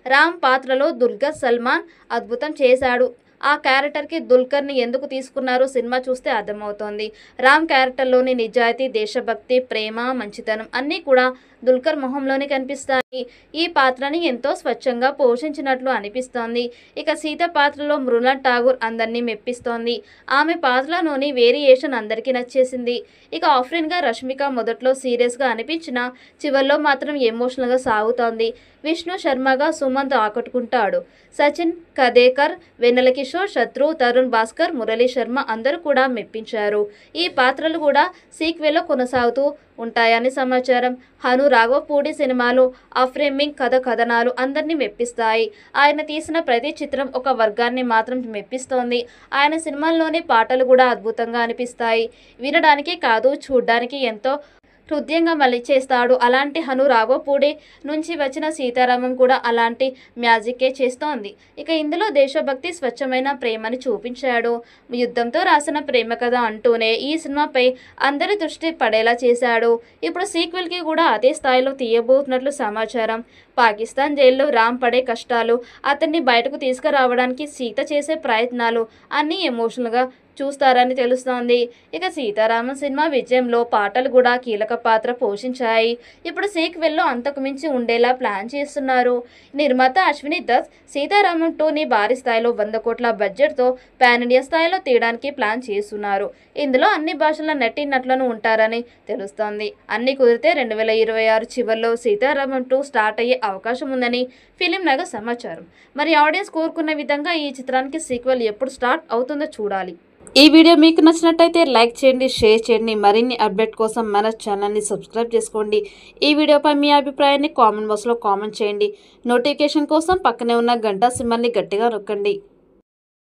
రామ్ పాత్రలో దుల్కర్ సల్మాన్ అద్భుతం చేశాడు. ఆ క్యారెక్టర్కి దుల్కర్ని ఎందుకు తీసుకున్నారో సినిమా చూస్తే అర్థమవుతోంది. రామ్ క్యారెక్టర్లోని నిజాయితీ, దేశభక్తి, ప్రేమ, మంచితనం అన్నీ కూడా దుల్కర్ మొహంలోనే కనిపిస్తాయి. ఈ పాత్రని ఎంతో స్వచ్ఛంగా పోషించినట్లు అనిపిస్తోంది. ఇక సీత పాత్రలో మృణాల్ ఠాగూర్ అందరినీ మెప్పిస్తోంది. ఆమె పాత్రలోని వేరియేషన్ అందరికీ నచ్చేసింది. ఇక ఆఫ్రిన్గా రష్మిక మొదట్లో సీరియస్గా అనిపించినా చివర్లో మాత్రం ఎమోషనల్గా సాగుతోంది. విష్ణు శర్మగా సుమంత్ ఆకట్టుకుంటాడు. సచిన్ కదేకర్, వెన్నెల కిషోర్, శత్రు, తరుణ్ భాస్కర్, మురళీ శర్మ అందరూ కూడా మెప్పించారు. ఈ పాత్రలు కూడా సీక్వెల్లో కొనసాగుతూ ఉంటాయని సమాచారం. హను రాఘవపూడి సినిమాలో ఆ ఫ్రేమింగ్, కథనాలు అందరినీ మెప్పిస్తాయి. ఆయన తీసిన ప్రతి చిత్రం ఒక వర్గాన్ని మాత్రం మెప్పిస్తోంది. ఆయన సినిమాల్లోని పాటలు కూడా అద్భుతంగా అనిపిస్తాయి. వినడానికి కాదు, చూడ్డానికి ఎంతో హృదయంగా మలిచేస్తాడు. అలాంటి హను రాఘవపూడి నుంచి వచ్చిన సీతారామం కూడా అలాంటి మ్యాజిక్కే చేస్తోంది. ఇక ఇందులో దేశభక్తి, స్వచ్ఛమైన ప్రేమని చూపించాడు. యుద్ధంతో రాసిన ప్రేమ కథ అంటూనే ఈ సినిమాపై అందరి దృష్టి పడేలా చేశాడు. ఇప్పుడు సీక్వెల్కి కూడా అదే స్థాయిలో తీయబోతున్నట్లు సమాచారం. పాకిస్తాన్ జైల్లో రామ్ పడే కష్టాలు, అతన్ని బయటకు తీసుకురావడానికి సీత చేసే ప్రయత్నాలు అన్నీ ఎమోషనల్గా చూస్తారని తెలుస్తోంది. ఇక సీతారామన్ సినిమా విజయంలో పాటలు కూడా కీలక పాత్ర పోషించాయి. ఇప్పుడు సీక్వెల్లో అంతకు మించి ఉండేలా ప్లాన్ చేస్తున్నారు. నిర్మాత అశ్విని దత్ సీతారామన్ 2ని భారీ స్థాయిలో 100 కోట్ల బడ్జెట్తో పాన్ ఇండియా స్థాయిలో తీయడానికి ప్లాన్ చేస్తున్నారు. ఇందులో అన్ని భాషల నటీనటులను ఉంటారని తెలుస్తోంది. అన్ని కుదిరితే 2026 చివరిలో సీతారామన్ 2 స్టార్ట్ అయ్యే అవకాశం ఉందని ఫిలిం నగర్ సమాచారం. మరి ఆడియన్స్ కోరుకున్న విధంగా ఈ చిత్రానికి సీక్వెల్ ఎప్పుడు స్టార్ట్ అవుతుందో చూడాలి. ఈ వీడియో మీకు నచ్చినట్టయితే లైక్ చేయండి, షేర్ చేయండి. మరిన్ని అప్డేట్ కోసం మన ఛానల్ని సబ్స్క్రైబ్ చేసుకోండి. ఈ వీడియోపై మీ అభిప్రాయాన్ని కామెంట్ బాక్స్లో కామెంట్ చేయండి. నోటిఫికేషన్ కోసం పక్కనే ఉన్న గంట సింబల్ని గట్టిగా నొక్కండి.